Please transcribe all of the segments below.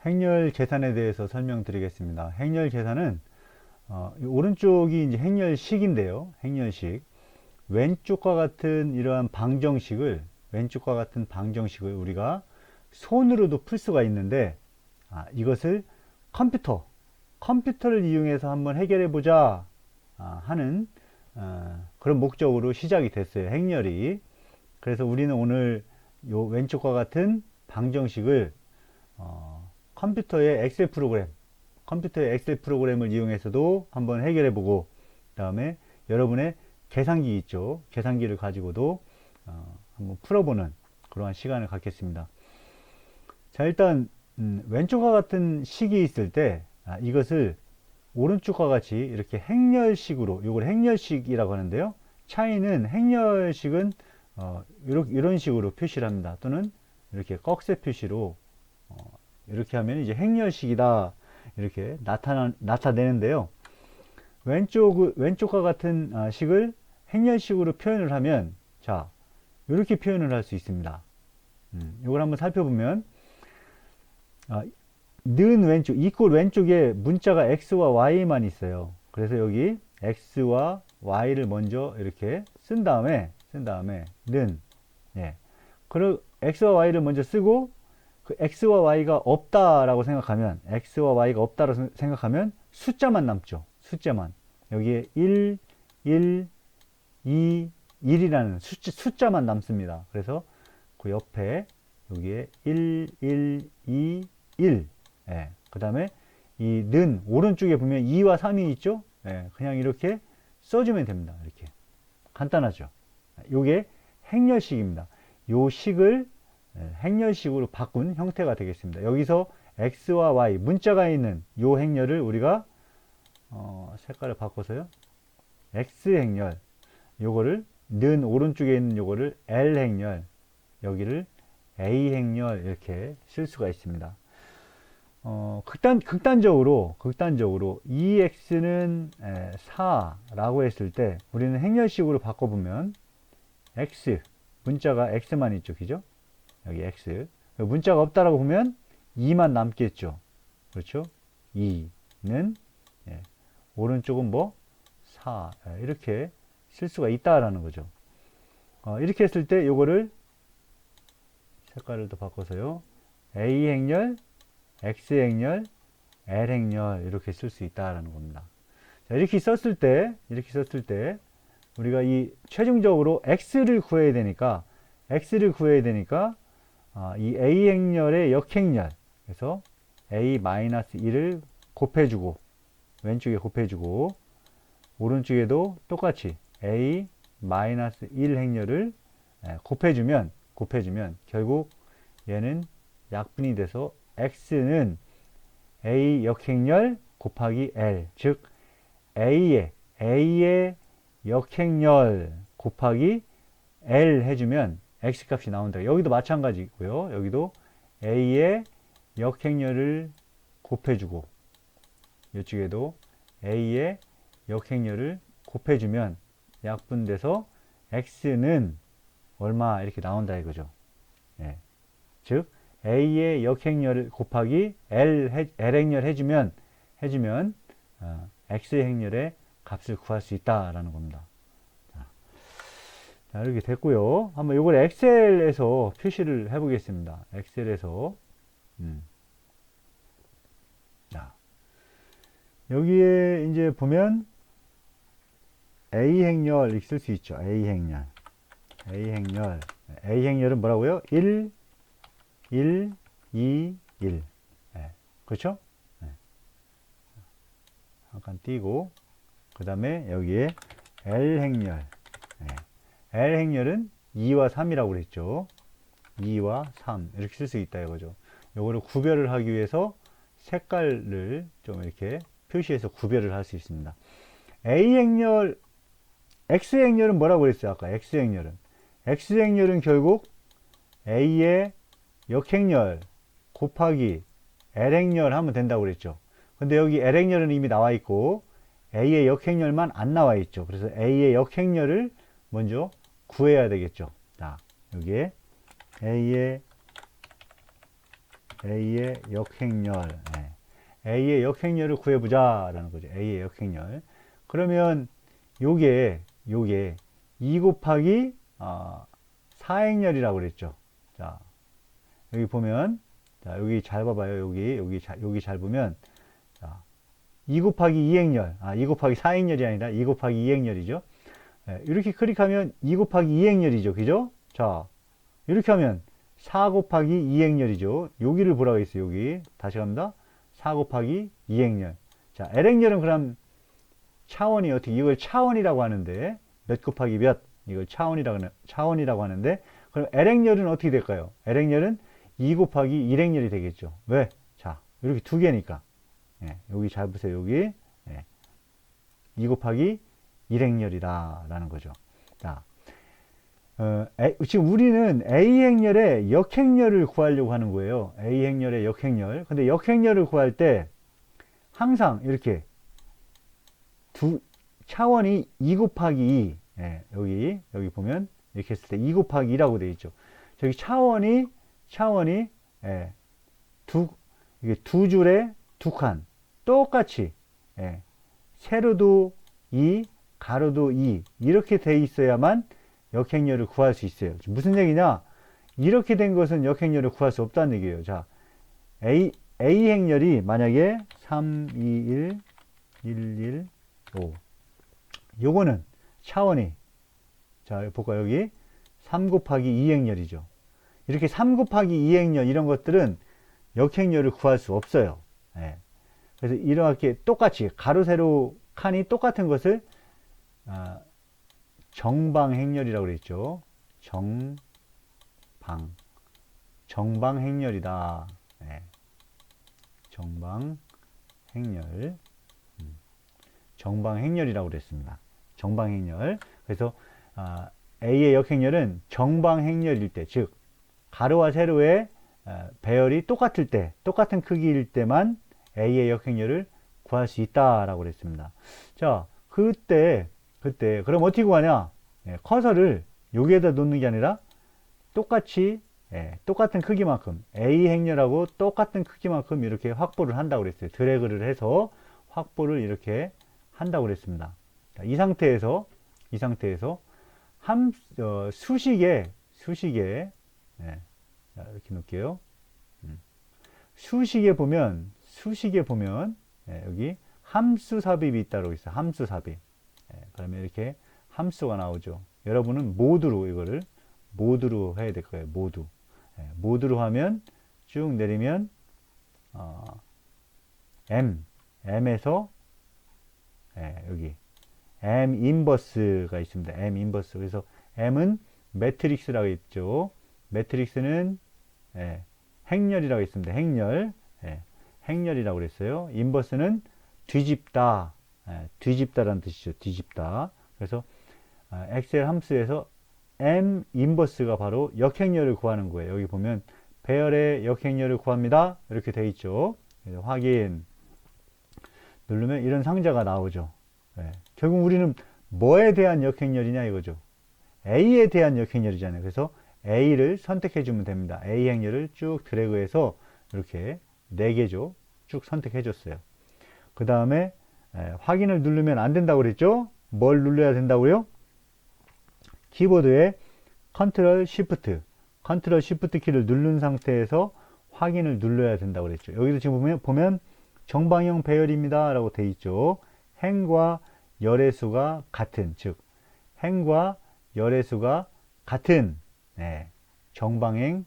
행렬 계산에 대해서 설명드리겠습니다. 행렬 계산은 오른쪽이 이제 행렬식인데요. 행렬식. 왼쪽과 같은 이러한 방정식을 우리가 손으로도 풀 수가 있는데 이것을 컴퓨터를 이용해서 한번 해결해 보자 하는 그런 목적으로 시작이 됐어요. 행렬이. 그래서 우리는 오늘 요 왼쪽과 같은 방정식을 컴퓨터의 엑셀 프로그램을 이용해서도 한번 해결해 보고, 그 다음에 여러분의 계산기 있죠. 계산기를 가지고도 한번 풀어보는 그러한 시간을 갖겠습니다. 자, 일단 왼쪽과 같은 식이 있을 때 이것을 오른쪽과 같이 이렇게 행렬식으로, 이걸 행렬식이라고 하는데요. 차이는 행렬식은 이런 식으로 표시를 합니다. 또는 이렇게 꺽쇠 표시로 이렇게 하면 이제 행렬식이다 이렇게 나타내는데요. 왼쪽과 같은 식을 행렬식으로 표현을 하면 자, 이렇게 표현을 할 수 있습니다. 이걸 한번 살펴보면 는 왼쪽, 이꼴 왼쪽에 문자가 x와 y만 있어요. 그래서 여기 x와 y를 먼저 이렇게 쓴 다음에 는, 예. 그리고 x와 y를 먼저 쓰고 그 x와 y가 없다라고 생각하면 숫자만 남죠. 숫자만. 여기에 1, 1, 2, 1이라는 숫자만 남습니다. 그래서 그 옆에 여기에 1, 1, 2, 1. 예. 그 다음에 이 는 오른쪽에 보면 2와 3이 있죠. 예. 그냥 이렇게 써주면 됩니다. 이렇게 간단하죠. 요게 행렬식입니다. 요 식을 행렬식으로 바꾼 형태가 되겠습니다. 여기서 x와 y 문자가 있는 요 행렬을 우리가 색깔을 바꿔서요, x 행렬, 요거를 는 오른쪽에 있는 요거를 l 행렬, 여기를 a 행렬 이렇게 쓸 수가 있습니다. 극단적으로 2x는 4라고 했을 때 우리는 행렬식으로 바꿔보면 x, 문자가 x만 있죠. 그죠? 여기 x. 문자가 없다라고 보면 2만 남겠죠. 그렇죠? 2는 오른쪽은 뭐 4 이렇게 쓸 수가 있다라는 거죠. 이렇게 했을 때 요거를 색깔을 또 바꿔서요, a 행렬, x 행렬, l 행렬 이렇게 쓸 수 있다라는 겁니다. 자, 이렇게 썼을 때 우리가 이 최종적으로 x를 구해야 되니까 이 a 행렬의 역행렬, 그래서 a-1을 곱해주고 왼쪽에 곱해주고 오른쪽에도 똑같이 a-1 행렬을 곱해주면 결국 얘는 약분이 돼서 x는 a 역행렬 곱하기 l, 즉 a의 역행렬 곱하기 l 해주면 x 값이 나온다. 여기도 마찬가지고요. 여기도 a의 역행렬을 곱해주고 이쪽에도 a의 역행렬을 곱해주면 약분돼서 x는 얼마 이렇게 나온다 이거죠. 예. 즉 a의 역행렬을 곱하기 l 행렬 해주면 x 행렬의 값을 구할 수 있다라는 겁니다. 자, 이렇게 됐고요. 한번 이걸 엑셀에서 표시를 해보겠습니다. 엑셀에서 자, 여기에 이제 보면 a 행렬 이렇게 쓸 수 있죠. a 행렬은 뭐라고요? 1, 1, 2, 1. 그렇죠? 잠깐 띄고 그 다음에 여기에 l 행렬. L 행렬은 2와 3이라고 그랬죠. 2와 3 이렇게 쓸 수 있다 이거죠. 요거를 구별을 하기 위해서 색깔을 좀 이렇게 표시해서 구별을 할 수 있습니다. A 행렬, X 행렬은 뭐라고 그랬어요? 아까 X 행렬은 결국 A의 역행렬 곱하기 L 행렬 하면 된다고 그랬죠. 근데 여기 L 행렬은 이미 나와 있고 A의 역행렬만 안 나와 있죠. 그래서 A의 역행렬을 먼저 구해야 되겠죠. 자, 여기에 A의 A의 역행렬. A의 역행렬을 구해보자 라는 거죠. A의 역행렬. 그러면 요게 2 곱하기 4행렬이라고 그랬죠. 자, 여기 보면, 자, 여기 잘 봐봐요. 여기 잘 보면, 자, 2 곱하기 2행렬. 2 곱하기 4행렬이 아니라 2 곱하기 2행렬이죠. 이렇게 클릭하면 2 곱하기 2행렬이죠. 그죠? 자, 이렇게 하면 4 곱하기 2행렬이죠. 여기를 보라고 했어요. 여기. 다시 갑니다. 4 곱하기 2행렬. 자, L행렬은 그럼 차원이 어떻게, 이걸 차원이라고 하는데, 몇 곱하기 몇, 이걸 차원이라고 하는데, 그럼 L행렬은 어떻게 될까요? L행렬은 2 곱하기 1행렬이 되겠죠. 왜? 자, 이렇게 두 개니까. 여기 잘 보세요. 여기. 2 곱하기 1행렬이다. 라는 거죠. 자, 지금 우리는 A행렬의 역행렬을 구하려고 하는 거예요. A행렬의 역행렬. 근데 역행렬을 구할 때 항상 이렇게 차원이 2 곱하기 2. 여기 보면 이렇게 했을 때 2 곱하기 2라고 되어 있죠. 저기 차원이 이게 두 줄에 두 칸. 똑같이, 세로도 2, 가로도 2. 이렇게 돼 있어야만 역행렬을 구할 수 있어요. 무슨 얘기냐? 이렇게 된 것은 역행렬을 구할 수 없다는 얘기예요. 자, A행렬이 만약에 3, 2, 1, 1, 1, 5. 요거는 차원이, 자, 볼까요? 여기 3 곱하기 2행렬이죠. 이렇게 3 곱하기 2행렬 이런 것들은 역행렬을 구할 수 없어요. 그래서 이렇게 똑같이 가로, 세로 칸이 똑같은 것을 정방행렬이라고 그랬죠. 정방행렬이다. 정방행렬. 정방행렬이라고 그랬습니다. 정방행렬. 그래서 A의 역행렬은 정방행렬일 때, 즉 가로와 세로의 배열이 똑같을 때, 똑같은 크기일 때만 A의 역행렬을 구할 수 있다라고 그랬습니다. 자, 그때 그럼 어떻게 구하냐? 커서를 여기에다 놓는 게 아니라 똑같이 똑같은 크기만큼 A 행렬하고 똑같은 크기만큼 이렇게 확보를 한다고 그랬어요. 드래그를 해서 확보를 이렇게 한다고 그랬습니다. 자, 이 상태에서 수식에 자, 이렇게 놓을게요. 수식에 보면 여기 함수 삽입이 있다고 있어요. 함수 삽입. 그러면 이렇게 함수가 나오죠. 여러분은 모두로 해야 될 거예요. 모두로 하면 쭉 내리면 M에서 여기 M 인버스가 있습니다. M 인버스. 그래서 M은 매트릭스라고 있죠. 매트릭스는 행렬이라고 있습니다. 행렬이라고 그랬어요. 인버스는 뒤집다. 뒤집다라는 뜻이죠. 뒤집다. 그래서 엑셀 함수에서 M 인버스가 바로 역행렬을 구하는 거예요. 여기 보면 배열의 역행렬을 구합니다. 이렇게 돼 있죠. 확인 누르면 이런 상자가 나오죠. 결국 우리는 뭐에 대한 역행렬이냐 이거죠. A에 대한 역행렬이잖아요. 그래서 A를 선택해 주면 됩니다. A 행렬을 쭉 드래그해서 이렇게 4개죠. 쭉 선택해 줬어요. 그 다음에 확인을 누르면 안 된다고 그랬죠? 뭘 눌러야 된다고요? 키보드에 컨트롤 시프트 키를 누른 상태에서 확인을 눌러야 된다고 그랬죠. 여기도 지금 보면 정방형 배열입니다 라고 되어 있죠. 행과 열의 수가 같은, 즉 행과 열의 수가 같은 정방형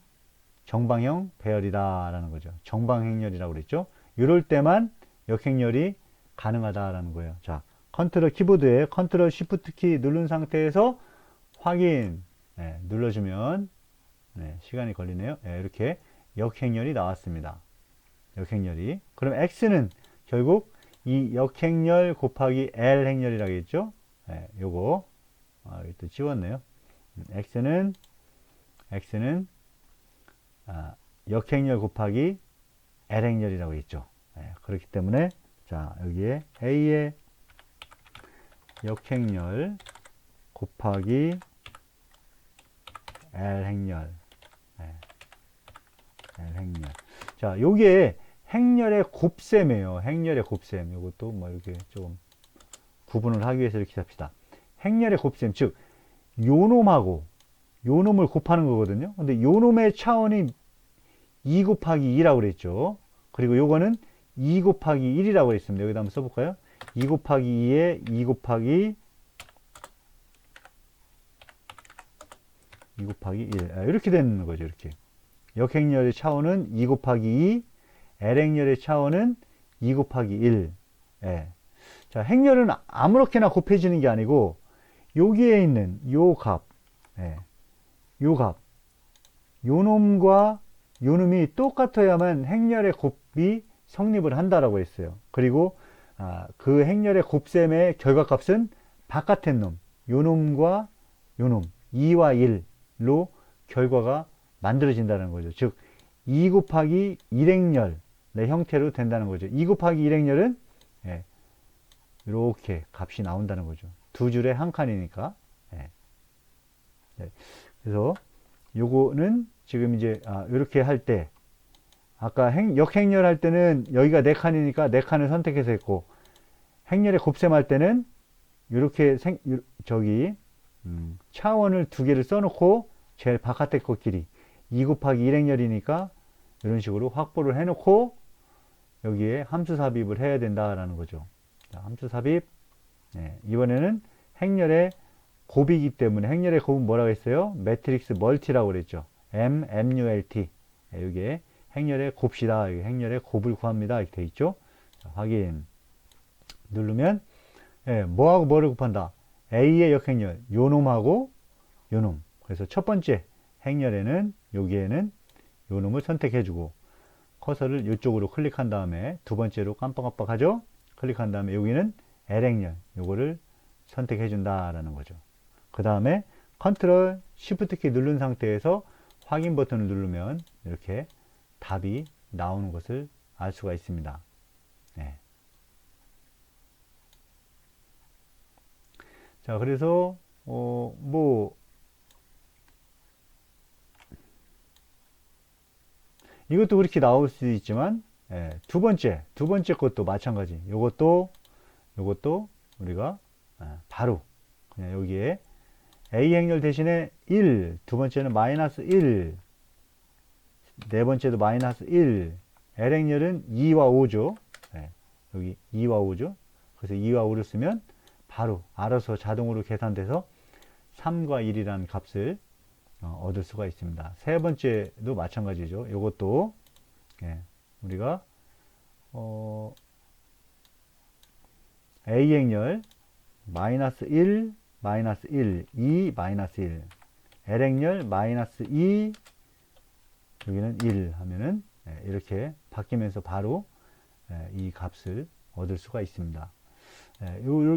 배열이다 라는 거죠. 정방행렬이라고 그랬죠. 이럴 때만 역행렬이 가능하다라는 거예요. 자, 키보드에 컨트롤 시프트 키 누른 상태에서 확인 눌러주면 시간이 걸리네요. 이렇게 역행렬이 나왔습니다. 역행렬이. 그럼 X는 결국 이 역행렬 곱하기 L 행렬이라고 했죠. 요거 여기 또 지웠네요. X는 역행렬 곱하기 L 행렬이라고 했죠. 그렇기 때문에 자, 여기에 A의 역행렬 곱하기 L 행렬. L 행렬. 자, 요게 행렬의 곱셈이에요. 행렬의 곱셈. 요것도 뭐 이렇게 좀 구분을 하기 위해서 이렇게 합시다. 행렬의 곱셈, 즉 요놈하고 요놈을 곱하는 거거든요. 근데 요놈의 차원이 2 곱하기 2라고 그랬죠. 그리고 요거는 2 곱하기 1이라고 했습니다. 여기다 한번 써볼까요? 2 곱하기 2에 2 곱하기 1. 이렇게 되는 거죠. 이렇게. 역행렬의 차원은 2 곱하기 2, L행렬의 차원은 2 곱하기 1. 예. 자, 행렬은 아무렇게나 곱해지는 게 아니고, 여기에 있는 요 값, 예. 요 값, 요 놈과 요 놈이 똑같아야만 행렬의 곱이 성립을 한다라고 했어요. 그리고 그 행렬의 곱셈의 결과값은 바깥의 놈, 요 놈과 요 놈, 2와 1로 결과가 만들어진다는 거죠. 즉, 2 곱하기 1행렬의 형태로 된다는 거죠. 2 곱하기 1행렬은 이렇게 값이 나온다는 거죠. 두 줄에 한 칸이니까. 그래서 요거는 지금 이제 이렇게 할 때 아까 역행렬 할 때는 여기가 4칸이니까 4칸을 선택해서 했고, 행렬의 곱셈 할 때는 이렇게 차원을 2개를 써놓고 제일 바깥에 것끼리 2 곱하기 1행렬이니까 이런 식으로 확보를 해놓고 여기에 함수 삽입을 해야 된다라는 거죠. 자, 함수 삽입. 이번에는 행렬의 곱이기 때문에 행렬의 곱은 뭐라고 했어요? 매트릭스 멀티라고 그랬죠. MULT. 이게 행렬의 곱이다. 행렬의 곱을 구합니다. 이렇게 돼 있죠. 자, 확인. 누르면 뭐하고 뭐를 곱한다? A의 역행렬 요놈하고 요놈. 그래서 첫 번째 행렬에는 여기에는 요놈을 선택해주고 커서를 이쪽으로 클릭한 다음에 두 번째로 깜빡깜빡 하죠. 클릭한 다음에 여기는 L행렬 요거를 선택해 준다라는 거죠. 그 다음에 컨트롤 쉬프트 키 누른 상태에서 확인 버튼을 누르면 이렇게 답이 나오는 것을 알 수가 있습니다. 자, 그래서 이것도 그렇게 나올 수 있지만 두 번째 것도 마찬가지. 요것도 우리가 바로 그냥 여기에 A 행렬 대신에 1, 두 번째는 마이너스 1, 네 번째도 마이너스 1, L 행렬은 2와 5죠. 여기 2와 5죠. 그래서 2와 5를 쓰면 바로 알아서 자동으로 계산돼서 3과 1이라는 값을 얻을 수가 있습니다. 세 번째도 마찬가지죠. 이것도 우리가 A 행렬 마이너스 1, 마이너스 1, 2, 마이너스 1, L 행렬 마이너스 2, 여기는 1 하면은 이렇게 바뀌면서 바로 이 값을 얻을 수가 있습니다.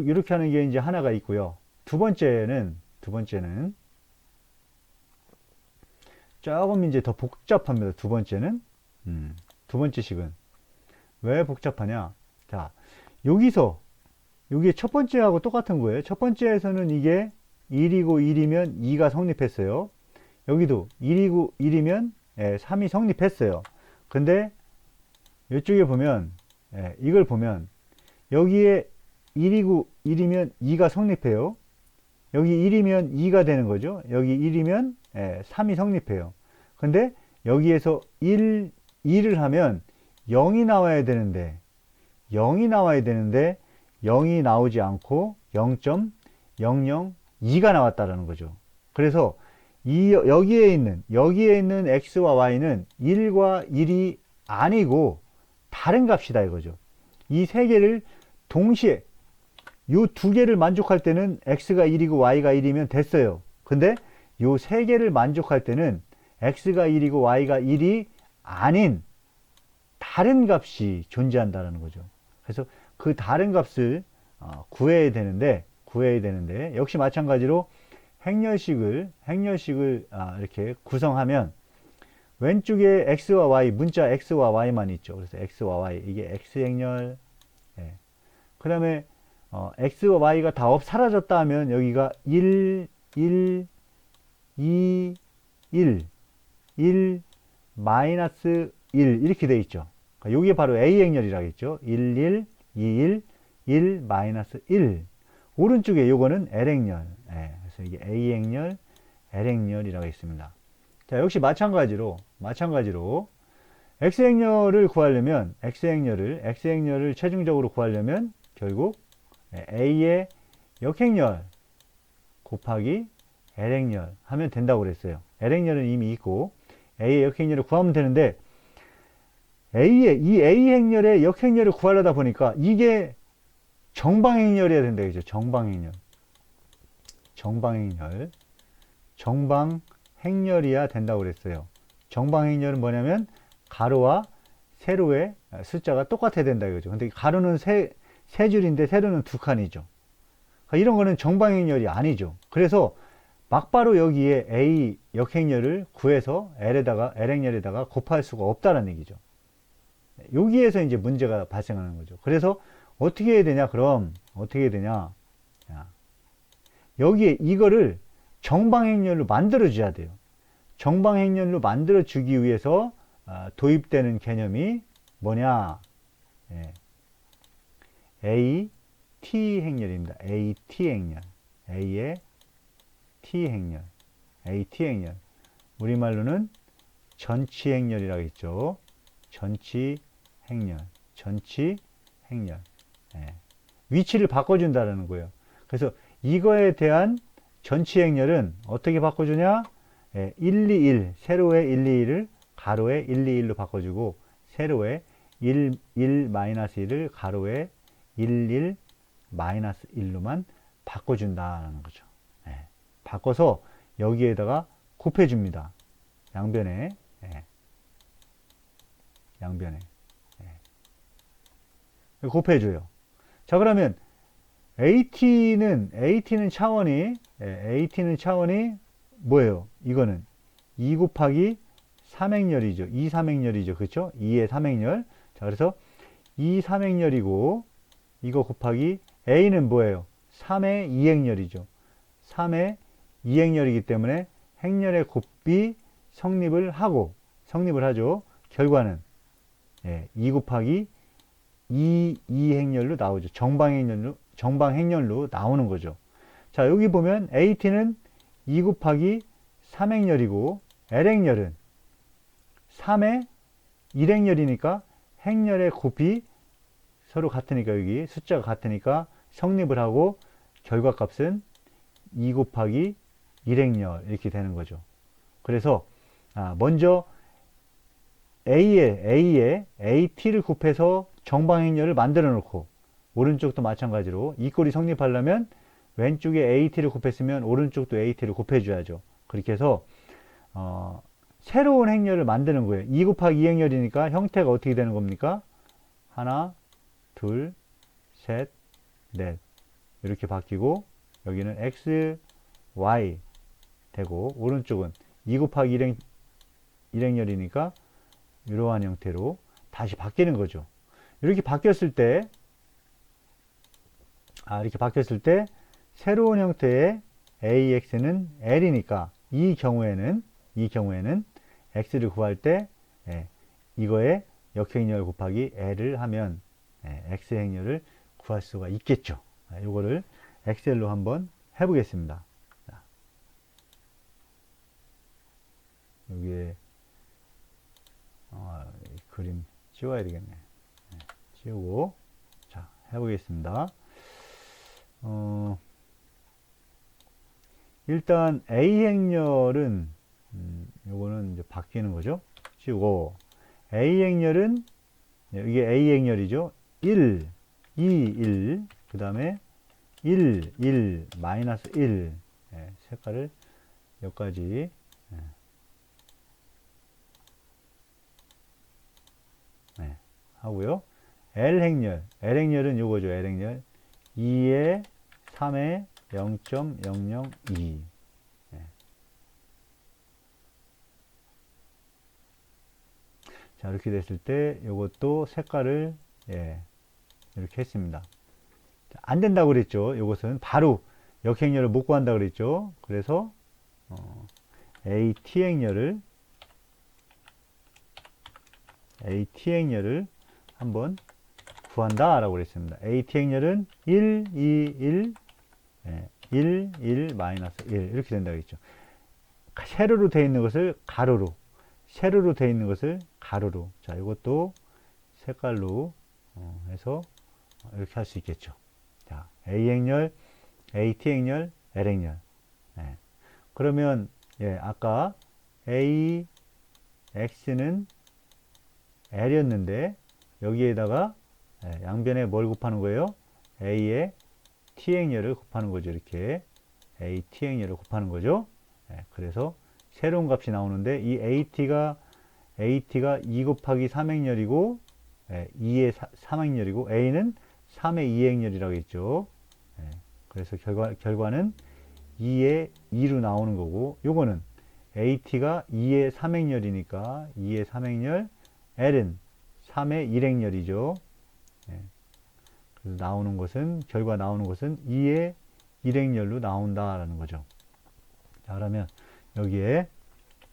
이렇게 하는 게 이제 하나가 있고요. 두 번째는 조금 이제 더 복잡합니다. 두 번째는 두 번째 식은 왜 복잡하냐? 자, 여기에 첫 번째하고 똑같은 거예요. 첫 번째에서는 이게 1이고 1이면 2가 성립했어요. 여기도 1이고 1이면 3이 성립했어요. 근데 이쪽에 보면 이걸 보면 여기에 1이고 1이면 2가 성립해요. 여기 1이면 2가 되는 거죠. 여기 1이면 3이 성립해요. 근데 여기에서 2를 하면 0이 나와야 되는데 0이 나오지 않고 0.002가 나왔다라는 거죠. 그래서 여기에 있는 x와 y는 1과 1이 아니고 다른 값이다 이거죠. 이 세 개를 동시에 요 두 개를 만족할 때는 x가 1이고 y가 1이면 됐어요. 근데 요 세 개를 만족할 때는 x가 1이고 y가 1이 아닌 다른 값이 존재한다는 거죠. 그래서 그 다른 값을 구해야 되는데 역시 마찬가지로 행렬식을 이렇게 구성하면 왼쪽에 x와 y, 문자 x와 y만 있죠. 그래서 x와 y, 이게 x행렬. 그 다음에 x와 y가 다 사라졌다 하면 여기가 1, 2, 1, 마이너스 1 이렇게 돼 있죠. 그러니까 이게 바로 A 행렬이라고 했죠. 1, 1, 2, 1, 1, 마이너스 1. 오른쪽에 요거는 L 행렬. 예, 그래서 이게 A 행렬, L 행렬이라고 있습니다. 자, 역시 마찬가지로 X 행렬을 구하려면 X 행렬을 최종적으로 구하려면 결국 A의 역행렬 곱하기 L 행렬 하면 된다고 그랬어요. L 행렬은 이미 있고 A의 역행렬을 구하면 되는데 이 A 행렬의 역행렬을 구하려다 보니까 이게 정방행렬이어야 된다 그죠? 정방행렬이어야 된다고 그랬어요. 정방행렬은 뭐냐면 가로와 세로의 숫자가 똑같아야 된다 이거죠. 근데 가로는 세 줄인데 세로는 두 칸이죠. 그러니까 이런 거는 정방행렬이 아니죠. 그래서 막바로 여기에 A 역행렬을 구해서 L 행렬에다가 곱할 수가 없다는 얘기죠. 여기에서 이제 문제가 발생하는 거죠. 그래서 어떻게 해야 되냐? 그럼 어떻게 해야 되냐? 여기에 이거를 정방행렬로 만들어 줘야 돼요. 정방행렬로 만들어 주기 위해서 도입되는 개념이 뭐냐? AT 행렬입니다. AT 행렬. A의 T 행렬. AT 행렬. 우리말로는 전치 행렬이라고 했죠. 전치 행렬. 위치를 바꿔준다는 거예요. 그래서 이거에 대한 전치 행렬은 어떻게 바꿔주냐? 1, 2, 1. 세로의 1, 2, 1을 가로의 1, 2, 1로 바꿔주고 세로의 1, 1-1을 가로의 1, 1, 마이너스 1로만 바꿔준다는 거죠. 바꿔서 여기에다가 곱해줍니다. 양변에. 곱해줘요. 자, 그러면 AT는 차원이 뭐예요? 이거는 2 곱하기 3행렬이죠. 2, 3행렬이죠. 그렇죠? 2의 3행렬. 자, 그래서 2, 3행렬이고 이거 곱하기 A는 뭐예요? 3의 2행렬이죠. 3의 2행렬이기 때문에 행렬의 곱비 성립을 하죠. 결과는 2 곱하기 2행렬로 나오죠. 정방행렬로 나오는 거죠. 자, 여기 보면 AT는 2 곱하기 3행렬이고 L행렬은 3의 1행렬이니까 행렬의 곱이 서로 같으니까 여기 숫자가 같으니까 성립을 하고 결과값은 2 곱하기 1행렬 이렇게 되는 거죠. 그래서 먼저 A에 AT를 곱해서 정방행렬을 만들어 놓고 오른쪽도 마찬가지로 이 꼴이 성립하려면 왼쪽에 AT를 곱했으면 오른쪽도 AT를 곱해줘야죠. 그렇게 해서 새로운 행렬을 만드는 거예요. 2 곱하기 2행렬이니까 형태가 어떻게 되는 겁니까? 하나, 둘, 셋, 넷 이렇게 바뀌고 여기는 X, Y 되고 오른쪽은 2 곱하기 1행렬이니까 이러한 형태로 다시 바뀌는 거죠. 이렇게 바뀌었을 때 새로운 형태의 AX는 L이니까 이 경우에는 X를 구할 때 이거에 역행렬 곱하기 L을 하면 X 행렬을 구할 수가 있겠죠. 이거를 엑셀로 한번 해보겠습니다. 여기에 그림 지워야 되겠네. 지우고 자 해보겠습니다. 일단 A 행렬은 요거는 이제 바뀌는 거죠. 지우고 A 행렬은 이게 A 행렬이죠. 1, 2, 1 그 다음에 1, 1, 마이너스 1 색깔을 여기까지 하고요. L 행렬은 요거죠. L 행렬 2에 3에 0.002 자, 이렇게 됐을 때 요것도 색깔을 이렇게 했습니다. 자, 안 된다고 그랬죠. 요것은 바로 역행렬을 못 구한다고 그랬죠. 그래서 AT 행렬을 AT 행렬을 한번 구한다 라고 그랬습니다. AT 행렬은 1, 2, 1, 1, 1, 마이너스 1 이렇게 된다고 했죠. 세로로 되어 있는 것을 가로로, 세로로 되어 있는 것을 가로로. 자, 이것도 색깔로 해서 이렇게 할 수 있겠죠. 자, A 행렬, AT 행렬, L 행렬. 그러면 아까 A, X는 L이었는데 여기에다가 양변에 뭘 곱하는 거예요? A의 T 행렬을 곱하는 거죠. 이렇게 AT 행렬을 곱하는 거죠. 그래서 새로운 값이 나오는데 이 AT가 2 곱하기 3행렬이고 2의 3행렬이고 A는 3의 2행렬이라고 했죠. 그래서 결과는 2의 2로 나오는 거고 요거는 AT가 2의 3행렬이니까 2의 3행렬, L은 3의 1행렬이죠. 그래서 나오는 것은, 결과 나오는 것은 2의 1행렬로 나온다라는 거죠. 자, 그러면 여기에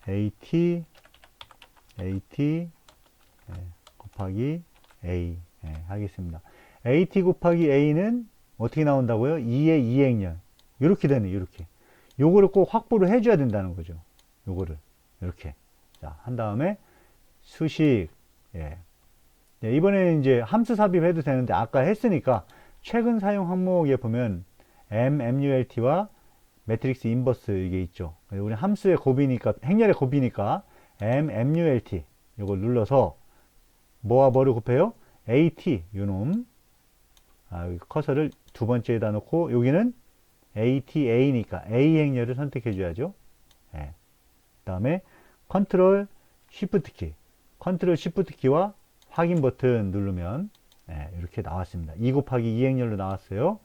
AT 곱하기 A 하겠습니다. AT 곱하기 A는 어떻게 나온다고요? 2의 2행렬. 이렇게 되네, 이렇게. 요거를 꼭 확보를 해줘야 된다는 거죠. 요거를. 이렇게. 자, 한 다음에 수식. 이번에는 이제 함수 삽입해도 되는데, 아까 했으니까, 최근 사용 항목에 보면, MULT와 매트릭스 인버스 이게 있죠. 우리 함수의 곱이니까, 행렬의 곱이니까, MULT. 요걸 눌러서, 뭐와 뭐를 곱해요? AT. 요놈. 여기 커서를 두 번째에다 놓고, 여기는 ATA니까 A 행렬을 선택해 줘야죠. 그 다음에 컨트롤 쉬프트 키, 컨트롤 쉬프트 키와 확인 버튼 누르면 이렇게 나왔습니다. 2 곱하기 2 행렬로 나왔어요.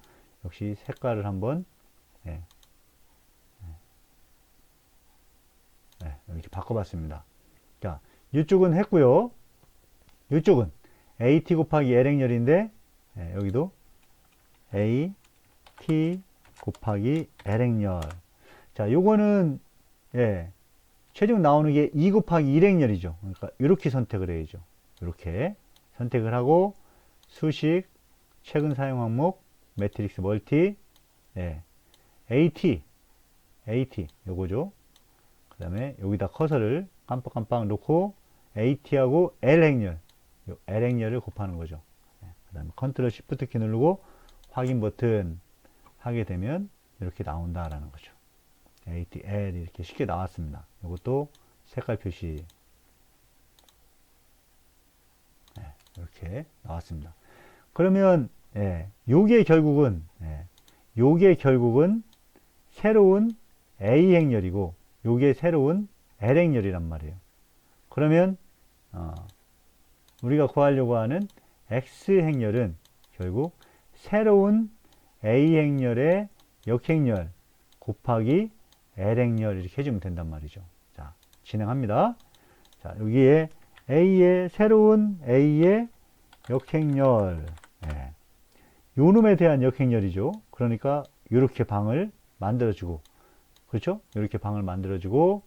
역시 색깔을 한번 이렇게 바꿔봤습니다. 자, 이쪽은 했고요. 이쪽은 AT 곱하기 L 행렬인데 여기도 AT 곱하기 L 행렬. 자, 요거는 최종 나오는 게 2 곱하기 1 행렬이죠. 그러니까 이렇게 선택을 해야죠. 이렇게 선택을 하고 수식, 최근 사용 항목, 매트릭스 멀티, AT 요거죠. 그 다음에 여기다 커서를 깜빡깜빡 놓고 AT하고 L 행렬, L 행렬을 곱하는 거죠. 그 다음에 컨트롤 시프트 키 누르고 확인 버튼 하게 되면 이렇게 나온다라는 거죠. ATL 이렇게 쉽게 나왔습니다. 이것도 색깔 표시 이렇게 나왔습니다. 그러면 요게 결국은 새로운 A 행렬이고 요게 새로운 L 행렬이란 말이에요. 그러면 우리가 구하려고 하는 X 행렬은 결국 새로운 A 행렬의 역행렬 곱하기 L 행렬 이렇게 해주면 된단 말이죠. 자, 진행합니다. 자, 여기에 새로운 A의 역행렬, 요놈에 대한 역행렬이죠. 그러니까 이렇게 방을 만들어주고, 그렇죠? 이렇게 방을 만들어주고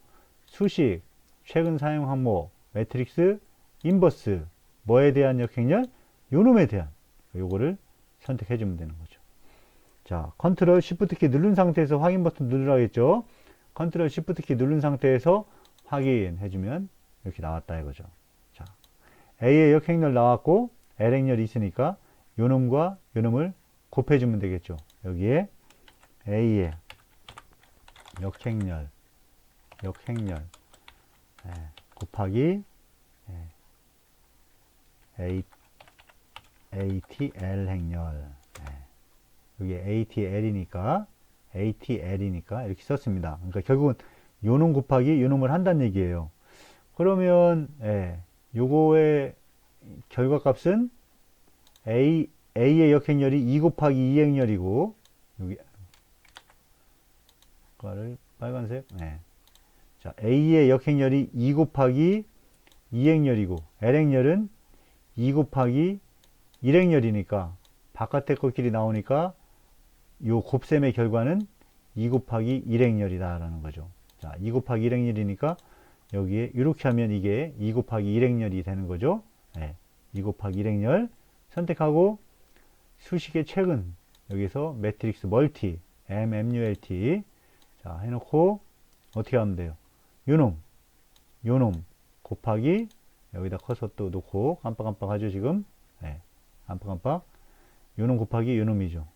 수식, 최근 사용 항목, 매트릭스, 인버스, 뭐에 대한 역행렬? 요놈에 대한 요거를 선택해주면 되는 거죠. 자, 컨트롤 시프트 키 누른 상태에서 확인 버튼 누르라겠죠. 컨트롤 시프트 키 누른 상태에서 확인해주면 이렇게 나왔다 이거죠. 자, A의 역행렬 나왔고 L 행렬이 있으니까 요놈과 요놈을 곱해주면 되겠죠. 여기에 A의 역행렬 곱하기 ATL 행렬. 여기 ATL이니까 이렇게 썼습니다. 그러니까 결국은 요놈 곱하기 요놈을 한다는 얘기예요. 그러면 요거의 결과값은 A의 역행렬이 2 곱하기 2 행렬이고 여기 거를 빨간색. 자, A의 역행렬이 2 곱하기 2 행렬이고 L 행렬은 2 곱하기 1 행렬이니까 바깥의 것끼리 나오니까 요 곱셈의 결과는 2 곱하기 1행렬이다 라는 거죠. 자, 2 곱하기 1행렬이니까 여기에 이렇게 하면 이게 2 곱하기 1행렬이 되는 거죠. 예, 2 곱하기 1행렬 선택하고 수식의 최근 여기서 매트릭스 멀티 MMULT 자 해놓고 어떻게 하면 돼요? 요놈 곱하기 여기다 커서 또 놓고 깜빡깜빡 하죠 지금. 네, 깜빡깜빡 요놈 곱하기 요놈이죠.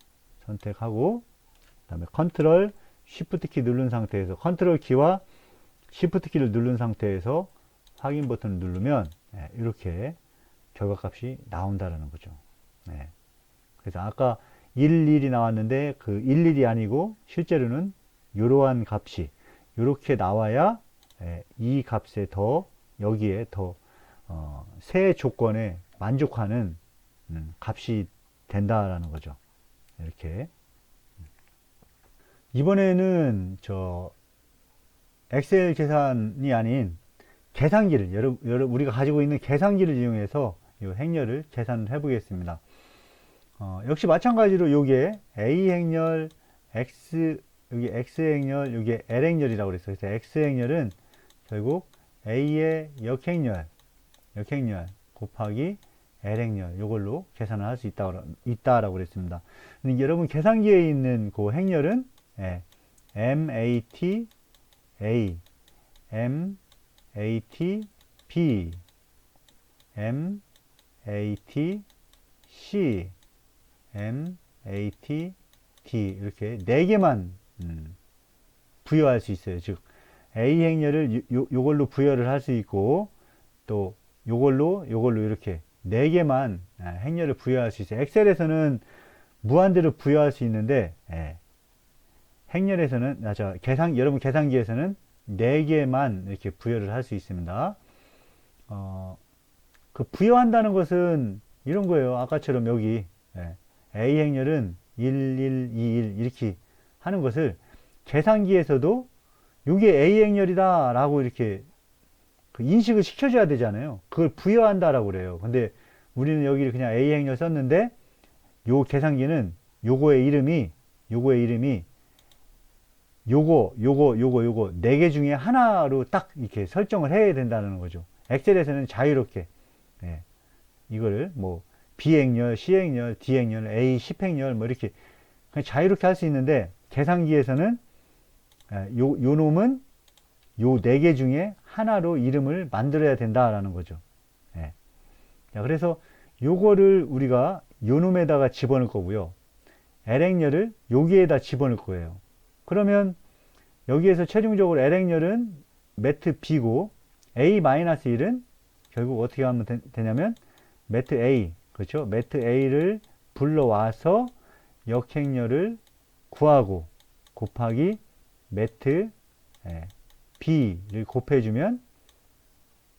선택하고 그 다음에 컨트롤 쉬프트 키 누른 상태에서 컨트롤 키와 쉬프트 키를 누른 상태에서 확인 버튼을 누르면 네, 이렇게 결과값이 나온다라는 거죠. 네. 그래서 아까 11이 나왔는데 그 11이 아니고 실제로는 이러한 값이 이렇게 나와야 이 값에 더 여기에 더 세 조건에 만족하는 값이 된다라는 거죠. 이렇게 이번에는 저 엑셀 계산이 아닌 계산기를 우리가 가지고 있는 계산기를 이용해서 이 행렬을 계산을 해 보겠습니다. 역시 마찬가지로 요게 A 행렬, X, 여기 X 행렬, 요게 L 행렬이라고 그랬어요. 그래서 X 행렬은 결국 A의 역행렬 곱하기 L 행렬, 요걸로 계산을 할 수 있다라고 그랬습니다. 근데 여러분 계산기에 있는 그 행렬은 MAT A, MAT B, MAT C, MAT D 이렇게 4개만 부여할 수 있어요. 즉 A 행렬을 요걸로 부여를 할 수 있고 또 요걸로 이렇게 4개만 행렬을 부여할 수 있어요. 엑셀에서는 무한대로 부여할 수 있는데 행렬에서는 여러분 계산기에서는 4개만 이렇게 부여를 할 수 있습니다. 그 부여한다는 것은 이런 거예요. 아까처럼 여기 A 행렬은 1, 1, 2, 1 이렇게 하는 것을 계산기에서도 이게 A 행렬이다 라고 이렇게 그 인식을 시켜줘야 되잖아요. 그걸 부여한다라고 그래요. 근데 우리는 여기를 그냥 A 행렬 썼는데 요 계산기는 요거의 이름이 요거 4개 중에 하나로 딱 이렇게 설정을 해야 된다는 거죠. 엑셀에서는 자유롭게 이거를 뭐 B행렬, C행렬, D행렬, A, 10행렬 뭐 이렇게 그냥 자유롭게 할 수 있는데 계산기에서는 요 놈은 요 4개 중에 하나로 이름을 만들어야 된다라는 거죠. 자, 그래서 요거를 우리가 요 놈에다가 집어넣을 거고요. L행렬을 여기에다 집어넣을 거예요. 그러면 여기에서 최종적으로 L행렬은 매트 B고 A-1은 결국 어떻게 하면 되냐면 매트 A 그렇죠? 매트 A를 불러와서 역행렬을 구하고 곱하기 매트 B를 곱해주면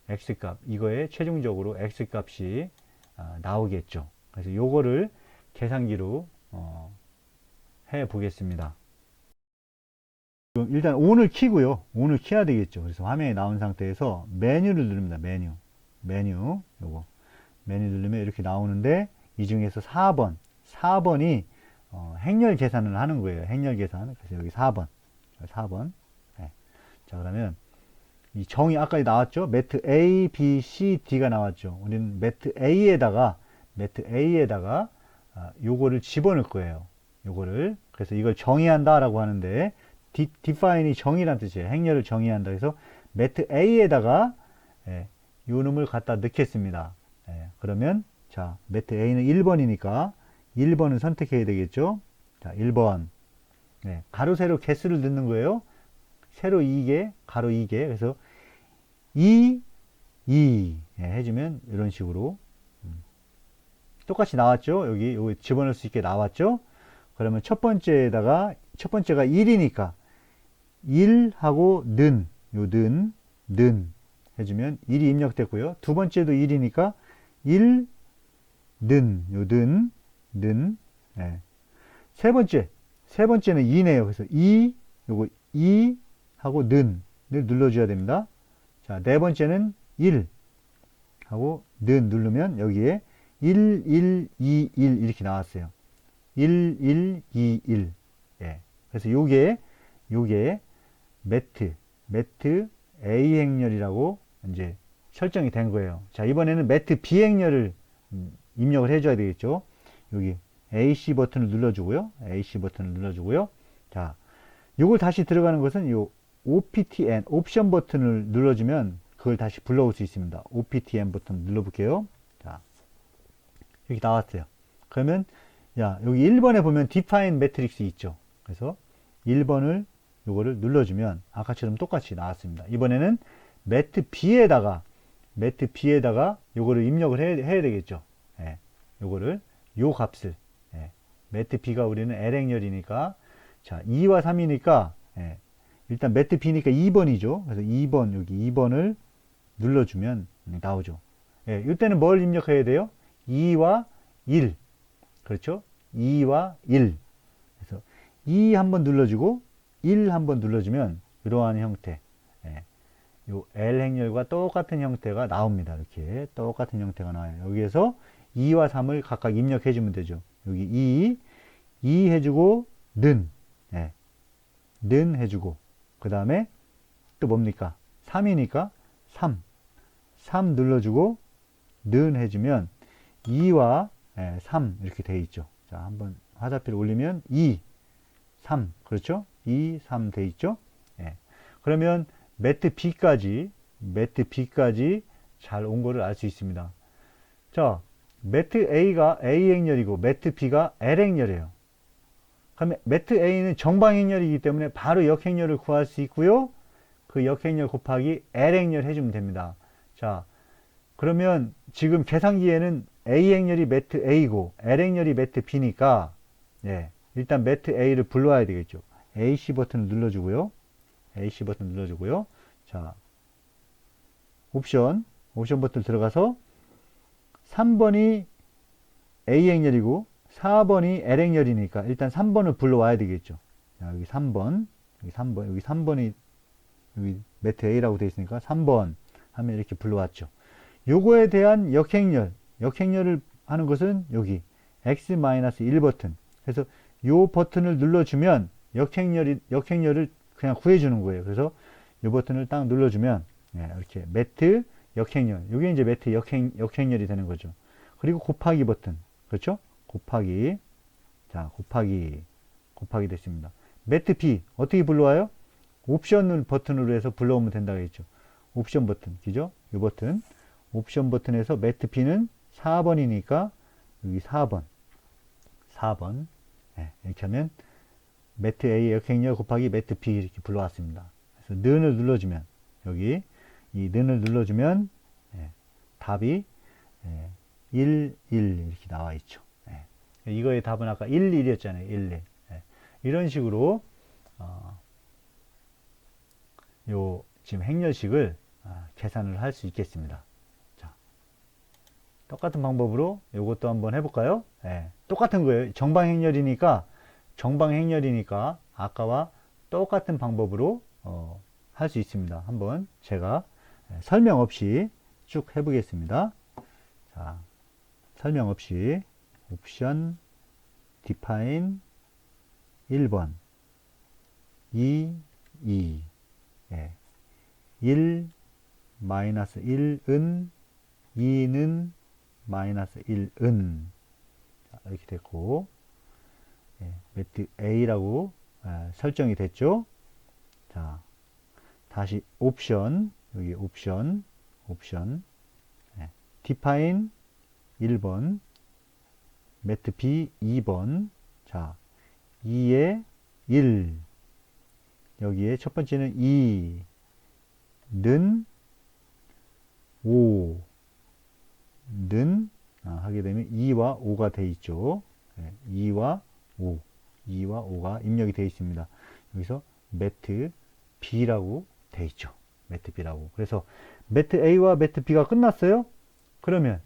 X값, 이거에 최종적으로 X값이 나오겠죠. 그래서 요거를 계산기로 해 보겠습니다. 일단 ON을 키고요. ON을 키야 되겠죠. 그래서 화면에 나온 상태에서 메뉴를 누릅니다. 메뉴, 요거. 메뉴 누르면 이렇게 나오는데 이 중에서 4번이 행렬 계산을 하는 거예요. 행렬 계산. 그래서 여기 4번. 자, 그러면 이 정의 아까 나왔죠? 매트 A, B, C, D가 나왔죠. 우리는 매트 A에다가 요거를 집어넣을 거예요. 요거를. 그래서 이걸 정의한다라고 하는데 define이 정의란 뜻이에요. 행렬을 정의한다. 그래서 매트 A에다가 요 놈을 갖다 넣겠습니다. 그러면 자, 매트 A는 1번이니까 1번을 선택해야 되겠죠? 자, 1번. 가로 세로 개수를 넣는 거예요. 세로 2개, 가로 2개. 그래서 2 해주면 이런 식으로 똑같이 나왔죠? 여기 집어넣을 수 있게 나왔죠? 그러면 첫 번째가 1이니까 1하고 는 해주면 1이 입력됐고요. 두 번째도 1이니까 1 는 세 번째는 2네요. 그래서 2 하고 는을 눌러줘야 됩니다. 자, 네 번째는 1 하고 는 누르면 여기에 1, 1, 2, 1 이렇게 나왔어요. 1, 1, 2, 1. 그래서 요게 매트 A 행렬이라고 이제 설정이 된 거예요. 자, 이번에는 매트 B 행렬을 입력을 해줘야 되겠죠. 여기 AC 버튼을 눌러주고요. AC 버튼을 눌러주고요. 자, 요걸 다시 들어가는 것은 요 OPTN 옵션 버튼을 눌러주면 그걸 다시 불러올 수 있습니다. OPTN 버튼 눌러볼게요. 자, 여기 나왔어요. 그러면 야, 여기 1번에 보면 Define Matrix 있죠. 그래서 1번을 요거를 눌러주면 아까처럼 똑같이 나왔습니다. 이번에는 매트 B에다가 요거를 입력을 해야 되겠죠. 예, 요거를 요 값을 매트 B가 우리는 L행렬이니까 자 2와 3이니까 일단 매트 B니까 2번이죠. 그래서 2번 여기 2번을 눌러주면 나오죠. 이때는 뭘 입력해야 돼요? 2와 1 그렇죠? 2와 1 그래서 2 한번 눌러주고 1 한번 눌러주면 이러한 형태 요 L 행렬과 똑같은 형태가 나옵니다. 이렇게 똑같은 형태가 나와요. 여기에서 2와 3을 각각 입력해 주면 되죠. 여기 2 해주고 는 해주고 그 다음에 또 뭡니까? 3이니까 3 눌러주고 는 해주면 2와 3 이렇게 돼 있죠. 자, 한번 화살표를 올리면 3 그렇죠? 3 돼 있죠? 그러면 매트 B까지 잘 온 거를 알 수 있습니다. 자, 매트 A가 A 행렬이고 매트 B가 L 행렬이에요. 그러면 매트 A는 정방 행렬이기 때문에 바로 역행렬을 구할 수 있고요. 그 역행렬 곱하기 L 행렬 해주면 됩니다. 자, 그러면 지금 계산기에는 A 행렬이 매트 A고 L 행렬이 매트 B니까 일단 매트 A를 불러와야 되겠죠. AC 버튼을 눌러주고요. AC 버튼 눌러주고요. 자, 옵션 버튼 들어가서 3번이 A 행렬이고 4번이 L 행렬이니까 일단 3번을 불러와야 되겠죠. 자, 여기 3번, 여기 3번이 여기 매트 A라고 되어 있으니까 3번 하면 이렇게 불러왔죠. 요거에 대한 역행렬을 하는 것은 여기 X-1 버튼. 그래서 요 버튼을 눌러주면 역행렬을 그냥 구해주는 거예요. 그래서 이 버튼을 딱 눌러주면 이렇게 매트 역행렬 이게 이제 매트 역행렬이 되는 거죠. 그리고 곱하기 버튼 그렇죠? 곱하기 됐습니다. 매트 B 어떻게 불러와요? 옵션 버튼으로 해서 불러오면 된다고 했죠. 옵션 버튼 그죠? 이 버튼 옵션 버튼에서 매트 B는 4번이니까 여기 4번 이렇게 하면 매트 A 역행렬 곱하기 매트 B 이렇게 불러왔습니다. 그래서 는을 눌러주면 여기 이 는을 눌러주면 답이 1, 1 이렇게 나와 있죠. 이거의 답은 아까 1, 1이었잖아요. 1, 1. 이런 식으로 요 지금 행렬식을 계산을 할 수 있겠습니다. 자, 똑같은 방법으로 요것도 한번 해볼까요? 똑같은 거예요. 정방 행렬이니까 아까와 똑같은 방법으로 할 수 있습니다. 한번 제가 설명 없이 쭉 해보겠습니다. 자, 설명 없이 옵션 define 1번 2 1 마이너스 1은 2는 마이너스 1은 이렇게 됐고 매트 A라고 설정이 됐죠. 자, 다시 옵션 여기 옵션 define 1번 매트 B 2번 자 2에 1 여기에 첫 번째는 2 는 5 는 하게 되면 2와 5가 돼 있죠. 2와 5가 입력이 되어 있습니다. 여기서 매트 B라고 돼 있죠. 매트 B라고. 그래서 매트 A와 매트 B가 끝났어요. 그러면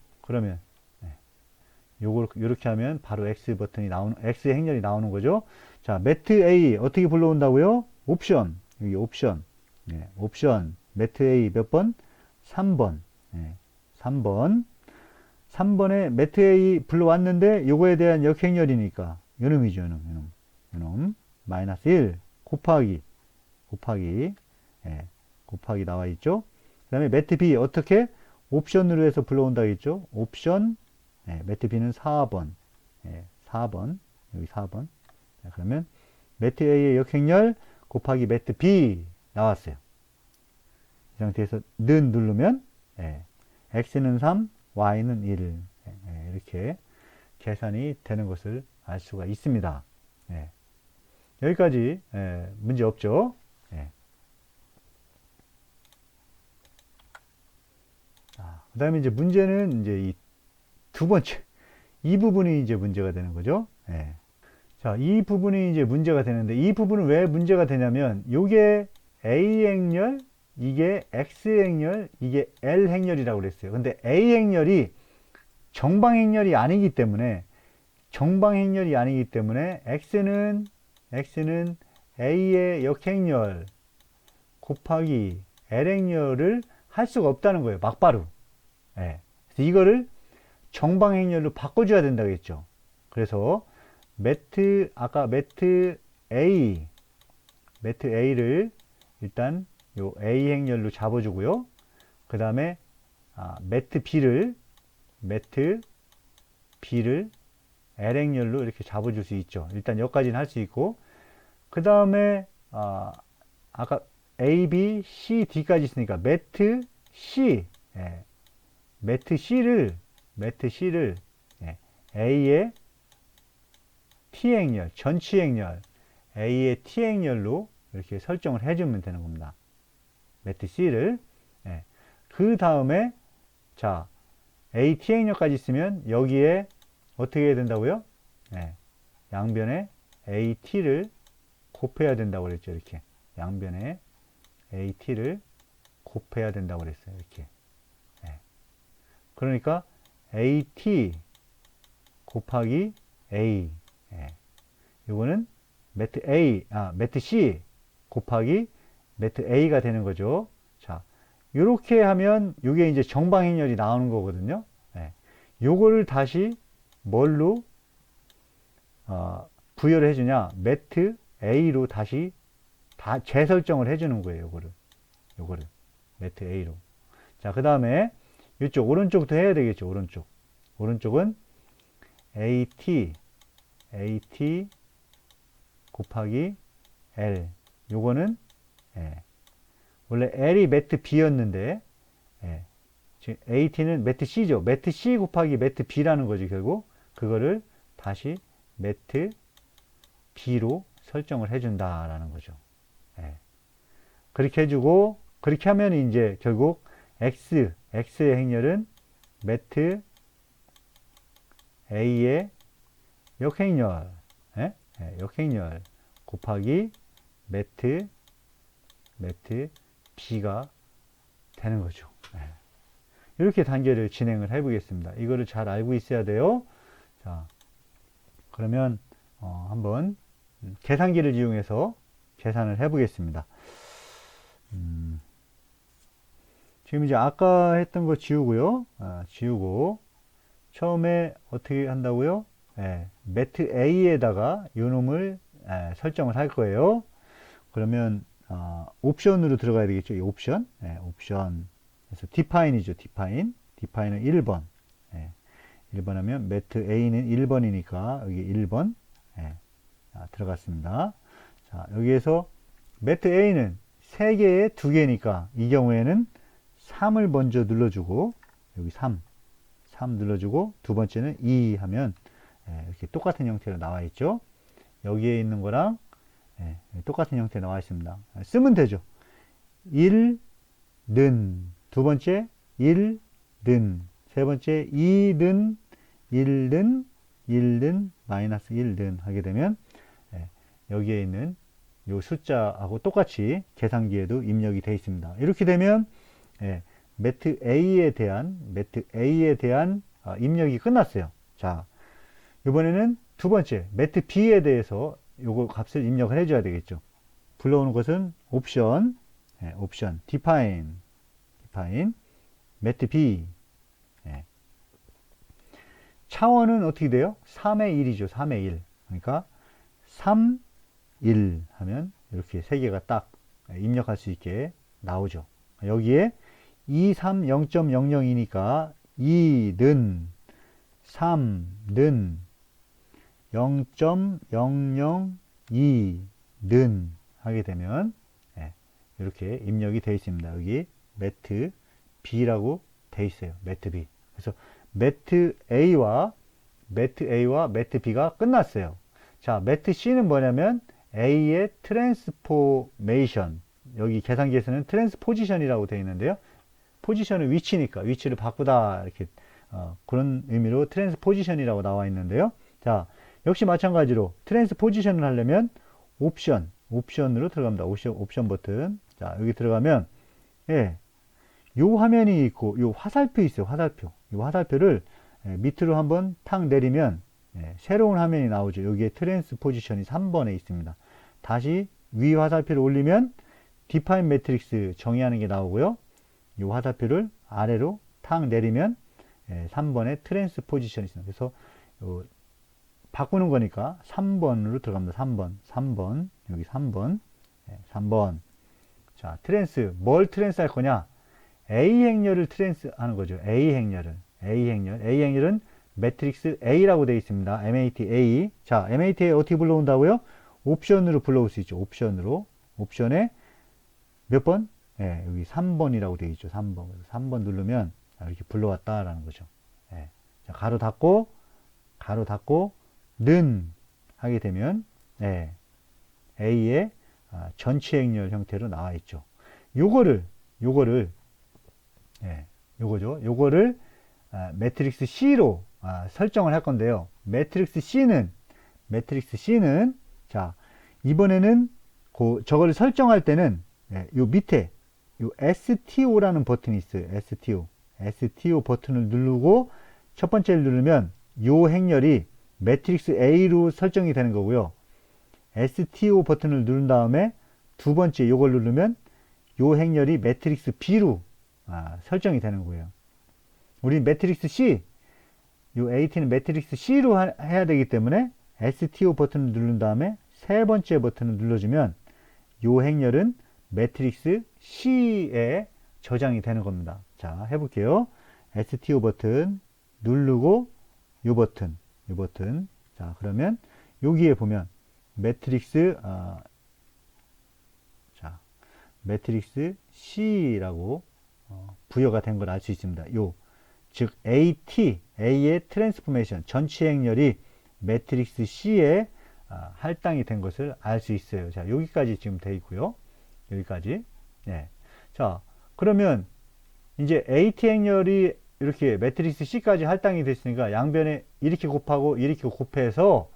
요걸 이렇게 하면 바로 X 버튼이 X 행렬이 나오는 거죠. 자, 매트 A 어떻게 불러온다고요? 옵션 여기 옵션 매트 A 몇 번? 3번 3번에 매트 A 불러왔는데 요거에 대한 역행렬이니까 요놈이죠. 요놈 마이너스 1 곱하기 곱하기 나와 있죠. 그 다음에 매트 B 어떻게? 옵션으로 해서 불러온다 했죠. 옵션, 매트 B는 4번. 4번. 여기 4번. 자, 그러면 매트 A의 역행렬 곱하기 매트 B 나왔어요. 이 상태에서 는 누르면 x는 3, y는 1 이렇게 계산이 되는 것을 알 수가 있습니다. 여기까지 문제 없죠. 그 다음에 이제 문제는 이제 이 두 번째 이 부분이 이제 문제가 되는 거죠. 자, 이 부분이 이제 문제가 되는데 이 부분은 왜 문제가 되냐면 이게 A 행렬, 이게 X 행렬, 이게 L 행렬이라고 그랬어요. 근데 A 행렬이 정방 행렬이 아니기 때문에 X는 A의 역행렬 곱하기 L 행렬을 할 수가 없다는 거예요. 막바로. 그래서 이거를 정방 행렬로 바꿔줘야 된다고 했죠. 그래서 아까 매트 A를 일단 요 A 행렬로 잡아주고요. 그 다음에 매트 B를 L 행렬로 이렇게 잡아줄 수 있죠. 일단 여기까지는 할 수 있고, 그 다음에 아까 A, B, C, D까지 있으니까 매트 C를 A의 T 행렬, 전치 행렬, A의 T 행렬로 이렇게 설정을 해주면 되는 겁니다. 매트 C를. 그 다음에, 자, A T 행렬까지 있으면 여기에 어떻게 해야 된다고요? 양변에 A T를 곱해야 된다고 그랬죠. 이렇게. 양변에 A T를 곱해야 된다고 그랬어요. 이렇게. 그러니까 AT 곱하기 A. 이거는 매트 C 곱하기 매트 A가 되는 거죠. 자, 이렇게 하면 이게 이제 정방행렬이 나오는 거거든요. 요거를 다시 뭘로 부여를 해주냐? 매트 A로 다시 재설정을 해주는 거예요. 요거를 매트 A로. 자, 그 다음에 이쪽 오른쪽도 해야 되겠죠. 오른쪽은 AT 곱하기 L. 요거는 원래 L이 매트 B였는데 지금 AT는 매트 C죠. 매트 C 곱하기 매트 B라는 거죠. 결국 그거를 다시 매트 B로 설정을 해준다라는 거죠. 그렇게 해주고, 그렇게 하면 이제 결국 X의 행렬은 매트 A의 역행렬, 역행렬 곱하기 매트 B가 되는 거죠. 이렇게 단계를 진행을 해 보겠습니다. 이거를 잘 알고 있어야 돼요. 자, 그러면 한번 계산기를 이용해서 계산을 해 보겠습니다. 지금 이제 아까 했던 거 지우고요. 지우고 처음에 어떻게 한다고요? 매트 A에다가 요놈을 설정을 할 거예요. 그러면 옵션으로 들어가야 되겠죠. 이 옵션. 옵션. 그래서 define이죠. define은 1번. 1번 하면 매트 A는 1번이니까 여기 1번 들어갔습니다. 자, 여기에서 매트 A는 3개에 2개니까 이 경우에는 3을 먼저 눌러주고 여기 3 눌러주고 두 번째는 2 하면 이렇게 똑같은 형태로 나와 있죠. 여기에 있는 거랑 똑같은 형태로 나와 있습니다. 쓰면 되죠. 1, 는 두 번째 1, 는 세 번째 2, 는 1, 는 마이너스 1, 는 하게 되면 여기에 있는 요 숫자하고 똑같이 계산기에도 입력이 되어 있습니다. 이렇게 되면 매트 A에 대한 입력이 끝났어요. 자, 이번에는 두 번째 매트 B에 대해서 요거 값을 입력을 해줘야 되겠죠. 불러오는 것은 옵션, define, 매트 B. 차원은 어떻게 돼요? 3의 1이죠. 3의 1. 그러니까 3, 1 하면 이렇게 세 개가 딱 입력할 수 있게 나오죠. 여기에 2, 3, 0.002니까 2는 3는 0.002는 하게 되면 이렇게 입력이 되어 있습니다. 여기 매트 B라고 되어 있어요. 매트 B. 그래서 매트 A와 매트 B가 끝났어요. 자, 매트 C는 뭐냐면 A의 트랜스포메이션. 여기 계산기에서는 트랜스포지션이라고 되어 있는데요. 포지션은 위치니까 위치를 바꾸다 이렇게 그런 의미로 트랜스포지션이라고 나와 있는데요. 자, 역시 마찬가지로 트랜스포지션을 하려면 옵션으로 들어갑니다. 옵션 버튼. 자, 여기 들어가면 요 화면이 있고 요 화살표 있어요. 화살표. 이 화살표를 밑으로 한번 탁 내리면 새로운 화면이 나오죠. 여기에 트랜스포지션이 3번에 있습니다. 다시 위 화살표를 올리면 디파인 매트릭스 정의하는 게 나오고요. 이 화살표를 아래로 탁 내리면 3번에 트랜스포지션이 있습니다. 그래서 바꾸는 거니까 3번으로 들어갑니다. 3번. 여기 3번. 3번. 자, 뭘 트랜스 할 거냐? A 행렬을 트랜스 하는 거죠. A 행렬은 매트릭스 A라고 되어 있습니다. MAT-A. 자, MAT-A 어떻게 불러온다고요? 옵션으로 불러올 수 있죠. 옵션에 몇 번? 여기 3번이라고 되어 있죠. 3번. 3번 누르면 이렇게 불러왔다라는 거죠. 자, 가로 닫고 는 하게 되면 A의 전체 행렬 형태로 나와 있죠. 요거를 매트릭스 C로 설정을 할 건데요. 매트릭스 C는 자, 이번에는 저거를 설정할 때는 요 밑에 요 STO라는 버튼이 있어요. STO 버튼을 누르고 첫 번째를 누르면 요 행렬이 매트릭스 A로 설정이 되는 거고요. STO 버튼을 누른 다음에 두 번째 요걸 누르면 요 행렬이 매트릭스 B로 설정이 되는 거예요. 우리 매트릭스 C, 요 AT는 매트릭스 C로 해야 되기 때문에 STO 버튼을 누른 다음에 세 번째 버튼을 눌러주면 요 행렬은 매트릭스 C에 저장이 되는 겁니다. 자, 해볼게요. STO 버튼 누르고 요 버튼. 자, 그러면 여기에 보면 매트릭스 매트릭스 C라고 부여가 된 걸 알 수 있습니다. 즉 A의 트랜스포메이션 전체 행렬이 매트릭스 C에 할당이 된 것을 알 수 있어요. 자, 여기까지 지금 돼 있고요. 여기까지. 자, 그러면 이제 AT 행렬이 이렇게 매트릭스 C까지 할당이 됐으니까 양변에 이렇게 곱하고 이렇게 곱해서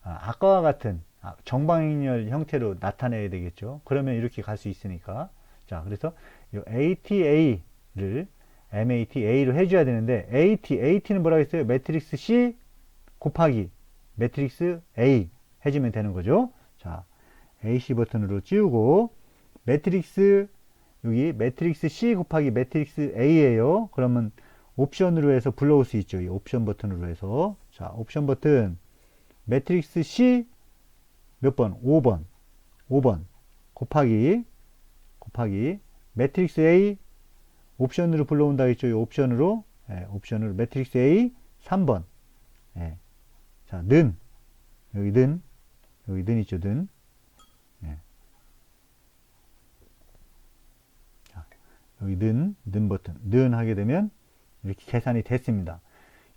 아까와 같은 정방행렬 형태로 나타내야 되겠죠. 그러면 이렇게 갈 수 있으니까. 자, 그래서 이 ATA를 MATA로 해줘야 되는데 AT는 뭐라고 했어요? 매트릭스 C 곱하기 매트릭스 A 해주면 되는 거죠. 자, AC 버튼으로 찌우고 여기 매트릭스 C 곱하기 매트릭스 A예요. 그러면 옵션으로 해서 불러올 수 있죠. 이 옵션 버튼으로 해서. 자, 옵션 버튼 매트릭스 C 몇 번? 5번 곱하기 매트릭스 A 옵션으로 불러온다 했죠. 이 옵션으로 매트릭스 A 3번. 자, 여기 는 있죠. 자, 여기 는 버튼 는 하게 되면 이렇게 계산이 됐습니다.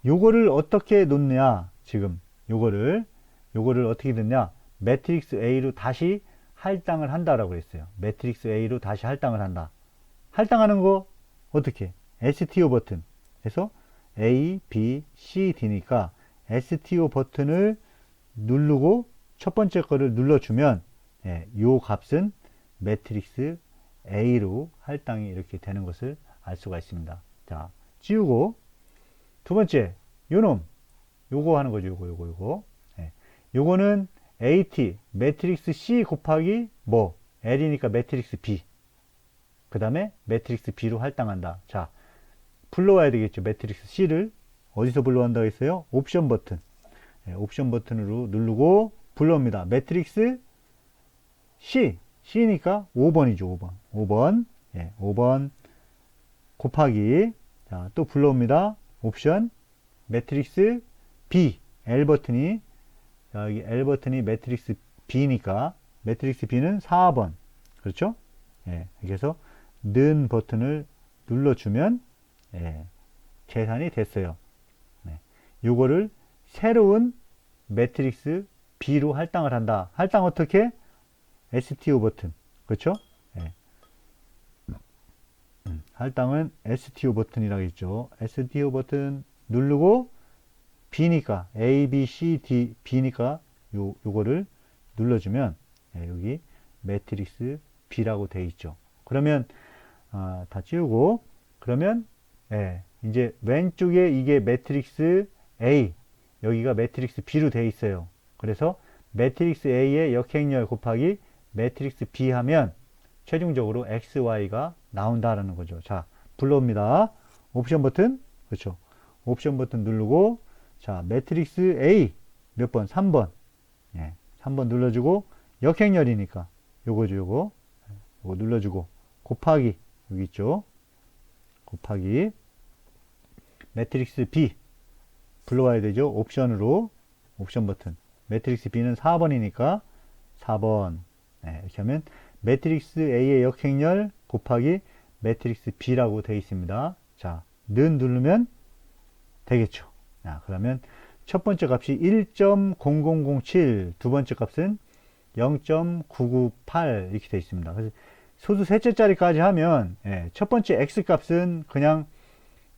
요거를 어떻게 놓느냐? 지금 요거를 어떻게 놓느냐? 매트릭스 A로 다시 할당을 한다라고 했어요. 매트릭스 A로 다시 할당을 한다. 할당하는 거 어떻게? STO 버튼 해서 A, B, C, D니까 STO 버튼을 누르고 첫 번째 거를 눌러주면 요 값은 매트릭스 A로 할당이 이렇게 되는 것을 알 수가 있습니다. 자, 지우고 두 번째 요거 하는 거죠. 요거. 요거는 AT 매트릭스 C 곱하기 L이니까 매트릭스 B. 그 다음에 매트릭스 B로 할당한다. 자, 불러와야 되겠죠. 매트릭스 C를 어디서 불러온다고 했어요? 옵션 버튼. 옵션 버튼으로 누르고 불러옵니다. 매트릭스 C니까 5번이죠. 5번. 예, 5번 곱하기, 자, 또 불러옵니다. 옵션 매트릭스 B, L 버튼이, 자, 여기 L 버튼이 매트릭스 B니까 매트릭스 B는 4번. 그렇죠? 예, 그래서 는 버튼을 눌러주면, 예, 계산이 됐어요. 네. 요거를 새로운 매트릭스 B로 할당을 한다. 할당 어떻게? STO 버튼. 그렇죠? 예. 할당은 STO 버튼이라고 했죠. STO 버튼 누르고 B니까 A, B, C, D, B니까 요거를 눌러주면, 예, 여기 매트릭스 B라고 되어 있죠. 그러면 다 지우고, 그러면, 예, 이제 왼쪽에 이게 매트릭스 A, 여기가 매트릭스 B로 되어 있어요. 그래서 매트릭스 A의 역행렬 곱하기 매트릭스 B 하면 최종적으로 XY가 나온다라는 거죠. 자, 불러옵니다. 옵션 버튼, 그렇죠. 옵션 버튼 누르고, 자, 매트릭스 A 몇 번? 3번. 예, 3번 눌러주고, 역행렬이니까 요거죠, 요거. 요거 눌러주고, 곱하기, 여기 있죠. 곱하기 매트릭스 B 불러와야 되죠. 옵션으로, 옵션 버튼. 매트릭스 B는 4번이니까 4번. 네, 이렇게 하면 매트릭스 A의 역행렬 곱하기 매트릭스 B라고 되어 있습니다. 자, 는 누르면 되겠죠. 자, 그러면 첫 번째 값이 1.0007, 두 번째 값은 0.998 이렇게 되어 있습니다. 그래서 소수 셋째 자리까지 하면, 예, 첫 번째 x 값은 그냥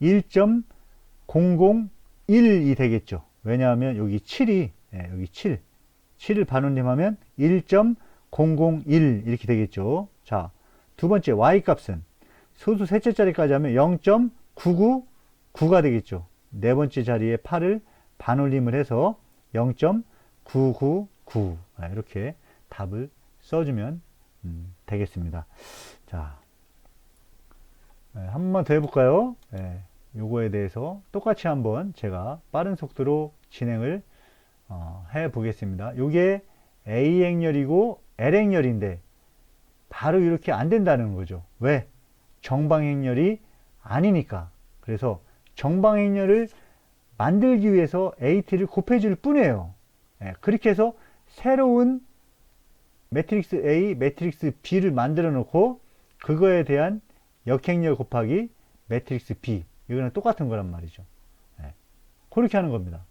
1.001이 되겠죠. 왜냐하면 여기 7이, 예, 여기 7을 반올림하면 1.001 이렇게 되겠죠. 자, 두 번째 y 값은 소수 셋째 자리까지 하면 0.999가 되겠죠. 네 번째 자리에 8을 반올림을 해서 0.999, 이렇게 답을 써주면 되겠습니다. 자, 한 번만 더 해볼까요? 요거에 대해서 똑같이 한번 제가 빠른 속도로 진행을 해 보겠습니다. 요게 A 행렬이고 L 행렬인데 바로 이렇게 안 된다는 거죠. 왜? 정방 행렬이 아니니까. 그래서 정방 행렬을 만들기 위해서 AT를 곱해줄 뿐이에요. 그렇게 해서 새로운 매트릭스 A, 매트릭스 B를 만들어 놓고 그거에 대한 역행렬 곱하기 매트릭스 B, 이거는 똑같은 거란 말이죠. 그렇게 하는 겁니다.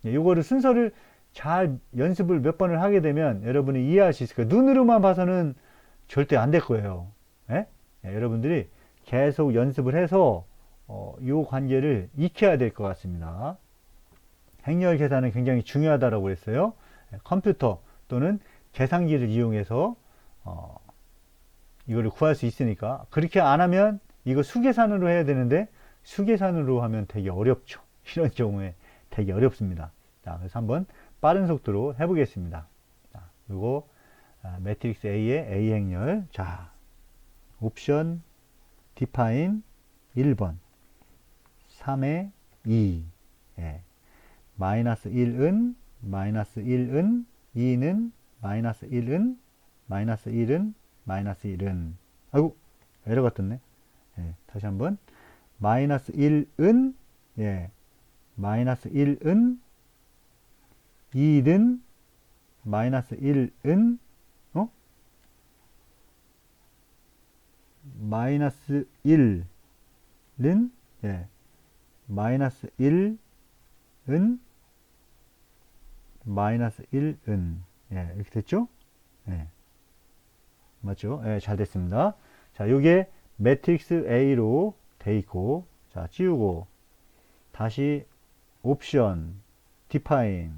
이거를 순서를 잘 연습을 몇 번을 하게 되면 여러분이 이해할 수 있을 거예요. 눈으로만 봐서는 절대 안 될 거예요. 여러분들이 계속 연습을 해서 이 관계를 익혀야 될 것 같습니다. 행렬 계산은 굉장히 중요하다고 했어요. 컴퓨터 또는 계산기를 이용해서 이거를 구할 수 있으니까. 그렇게 안 하면 이거 수계산으로 해야 되는데 수계산으로 하면 되게 어렵죠. 이런 경우에 되게 어렵습니다. 자, 그래서 한번 빠른 속도로 해보겠습니다. 자, 요거 매트릭스 A의 A 행렬. 자, 옵션 define 1번 3의 2, 마이너스 1은 마이너스 1은 2는 마이너스 1은 마이너스 1은 마이너스 1은, 아이고 에러가 떴네. 다시 한번 마이너스 1은, 마이너스 1은 2는 마이너스 1은 마이너스 1은, 마이너스 1은 마이너스 1은, 이렇게 됐죠? 맞죠? 잘 됐습니다. 자, 요게 매트릭스 A로 돼 있고, 자, 지우고 다시 옵션 define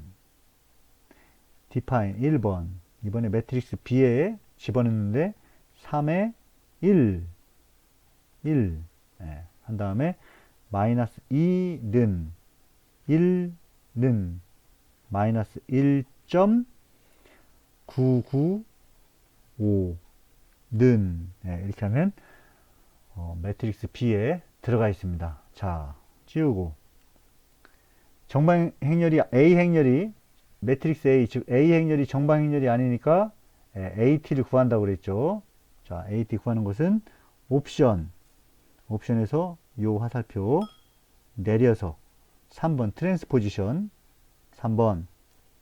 1번, 이번에 매트릭스 B에 집어넣는데 3의 1 한 다음에 마이너스 2는 1는 마이너스 1.995는, 이렇게 하면 매트릭스 B에 들어가 있습니다. 자, 지우고 정방 행렬이 A 행렬이 매트릭스 A, 즉 A 행렬이 정방 행렬이 아니니까 AT를 구한다고 그랬죠. 자, AT 구하는 것은 옵션에서 요 화살표 내려서 3번 트랜스포지션 3번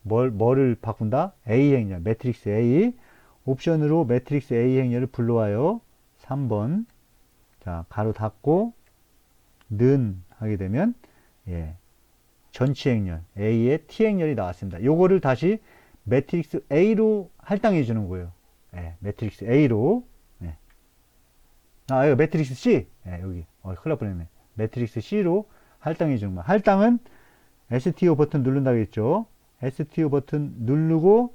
뭐를 바꾼다? A 행렬 매트릭스 A 옵션으로 매트릭스 A 행렬을 불러와요. 3번 자 가로 닫고 는 하게 되면 예, 전치 행렬 A의 T 행렬이 나왔습니다. 요거를 다시 매트릭스 A로 할당해 주는 거예요. 예, 매트릭스 A로 예. 아 이거 매트릭스 C 예, 여기 큰일 날 뻔했네. 매트릭스 C로 할당해 주는 거야. 할당은 STO 버튼 누른다고 했죠. STO 버튼 누르고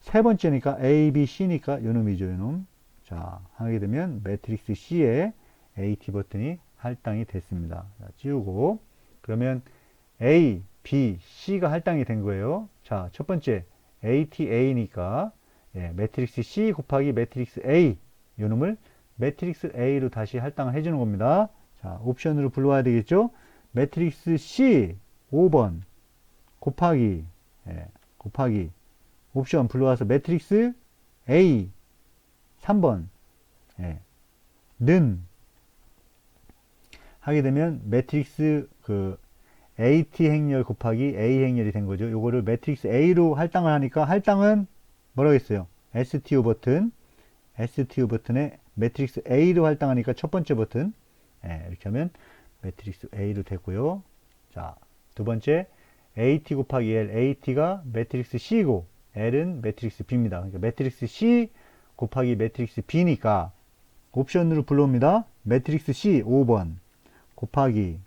세 번째니까 A, B, C니까 요놈이죠, 요놈. 자, 하게 되면 매트릭스 C에 AT 버튼이 할당이 됐습니다. 자, 지우고 그러면 A, B, C가 할당이 된 거예요. 자, 첫 번째 AT, A니까 예, 매트릭스 C 곱하기 매트릭스 A 요놈을 매트릭스 A로 다시 할당을 해주는 겁니다. 자, 옵션으로 불러와야 되겠죠. 매트릭스 C 5번 곱하기 옵션 불러와서 매트릭스 A 3번 는 하게 되면 매트릭스 그 AT 행렬 곱하기 A 행렬이 된 거죠. 요거를 매트릭스 A로 할당을 하니까 할당은 뭐라고 했어요? STO 버튼에 매트릭스 A로 할당하니까 첫 번째 버튼 이렇게 하면 매트릭스 A로 됐고요. 자, 두 번째 AT 곱하기 L, AT가 매트릭스 C고 L은 매트릭스 B입니다. 그러니까 매트릭스 C 곱하기 매트릭스 B니까 옵션으로 불러옵니다. 매트릭스 C 5번 곱하기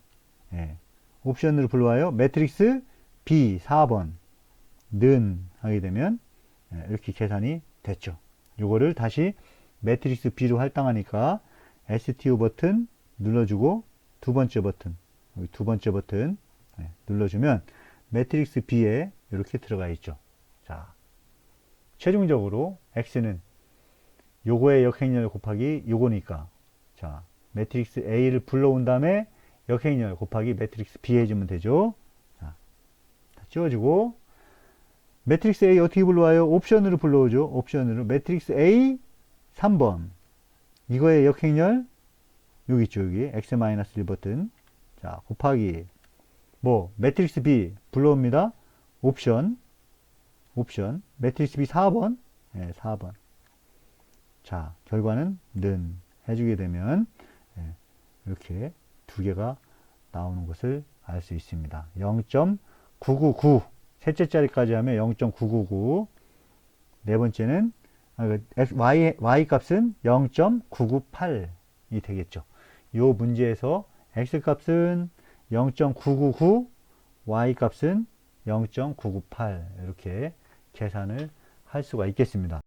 옵션으로 불러와요. 매트릭스 B 4번 는 하게 되면 이렇게 계산이 됐죠. 요거를 다시 매트릭스 B로 할당하니까 STO 버튼 눌러주고 두 번째 버튼 여기 두 번째 버튼 눌러주면 매트릭스 B에 이렇게 들어가 있죠. 자, 최종적으로 X는 요거의 역행렬 곱하기 요거니까 자 매트릭스 A를 불러온 다음에 역행렬 곱하기 매트릭스 B 해주면 되죠. 자, 다 지워주고 매트릭스 A 어떻게 불러와요? 옵션으로 불러오죠. 옵션으로 매트릭스 A 3번 이거의 역행렬 여기 있죠. 여기 X-1 버튼 자 곱하기 매트릭스 B 불러옵니다. 옵션 매트릭스 B 4번 4번 자 결과는 는 해주게 되면 이렇게 두 개가 나오는 것을 알 수 있습니다. 0.999 셋째 자리까지 하면 0.999 네 번째는 y 값은 0.998이 되겠죠. 이 문제에서 x 값은 0.999 y 값은 0.998 이렇게 계산을 할 수가 있겠습니다.